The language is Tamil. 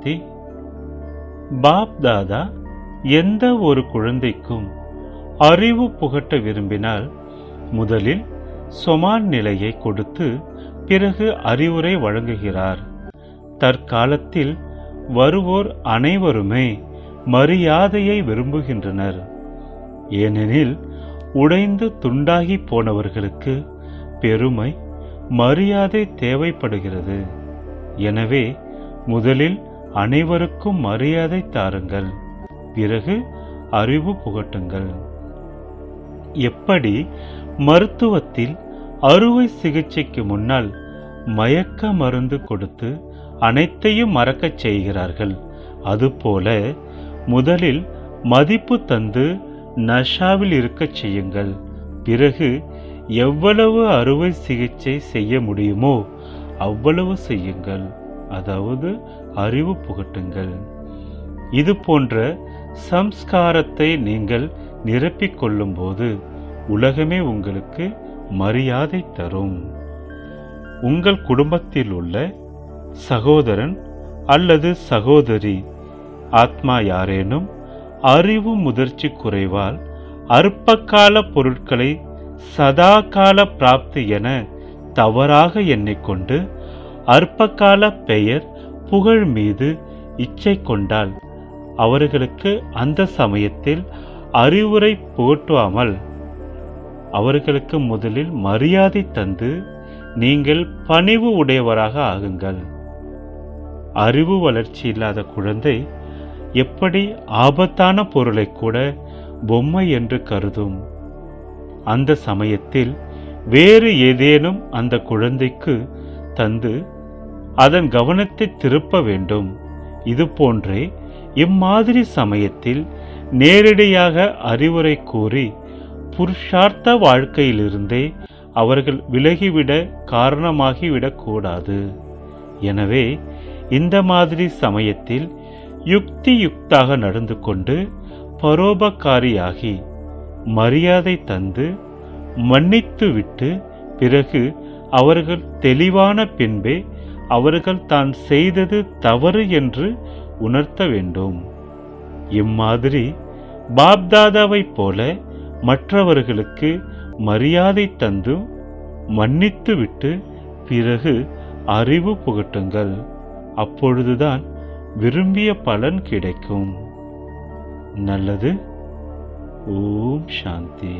சாந்தி. பாப் தாதா எந்த ஒரு குழந்தைக்கும் அறிவு புகட்ட விரும்பினால் முதலில் சொமான் நிலையை கொடுத்து பிறகு அறிவுரை வழங்குகிறார். தற்காலத்தில் வருவோர் அனைவருமே மரியாதையை விரும்புகின்றனர். ஏனெனில் உடைந்து துண்டாகி போனவர்களுக்கு பெருமை மரியாதை தேவைப்படுகிறது. எனவே முதலில் அனைவருக்கும் மரியாதை தாருங்கள், பிறகு அறிவு புகட்டுங்கள். எப்படி மருத்துவத்தில் அறுவை சிகிச்சைக்கு முன்னால் மயக்க மருந்து கொடுத்து அனைத்தையும் மறக்கச் செய்கிறார்கள், அதுபோல முதலில் மதிப்பு தந்து நஷாவில் இருக்கச் செய்யுங்கள். பிறகு எவ்வளவு அறுவை சிகிச்சை செய்ய முடியுமோ அவ்வளவு செய்யுங்கள், அதாவது அறிவு புகட்டுங்கள். இது போன்ற சம்ஸ்காரத்தை நீங்கள் நிரப்பிக் கொள்ளும் போது உலகமே உங்களுக்கு மரியாதை தரும். உங்கள் குடும்பத்தில் உள்ள சகோதரன் அல்லது சகோதரி ஆத்மா யாரேனும் அறிவு முதிர்ச்சி குறைவால் அற்பகால பொருட்களை சதாகால பிராப்தி என தவறாக எண்ணிக்கொண்டு அற்பகால பெயர் புகழ் மீது இச்சை கொண்டால் அவர்களுக்கு அந்த சமயத்தில் அறிவுரை புகட்டாமல் அவர்களுக்கு முதலில் மரியாதை தந்து நீங்கள் பணிவு உடையவராக ஆகுங்கள். அறிவு வளர்ச்சி இல்லாத குழந்தை எப்படி ஆபத்தான பொருளை கூட பொம்மை என்று கருதும். அந்த சமயத்தில் வேறு ஏதேனும் அந்த குழந்தைக்கு தந்து அதன் கவனத்தை திருப்ப வேண்டும். இது போன்றே இம்மாதிரி சமயத்தில் நேரடியாக அறிவுரை கூறி புருஷார்த்த வாழ்க்கையிலிருந்தே அவர்கள் விலகிவிட காரணமாகிவிடக் கூடாது. எனவே இந்த மாதிரி சமயத்தில் யுக்தி யுக்தாக நடந்து கொண்டு பரோபகாரியாகி மரியாதை தந்து மன்னித்து விட்டு பிறகு அவர்கள் தெளிவான பின்பே அவர்கள் தான் செய்தது தவறு என்று உணர்த்த வேண்டும். இம்மாதிரி பாப்தாதாவை போல மற்றவர்களுக்கு மரியாதை தந்து மன்னித்து விட்டு பிறகு அறிவு புகட்டுங்கள். அப்பொழுதுதான் விரும்பிய பலன் கிடைக்கும். நல்லது. ஓம் சாந்தி.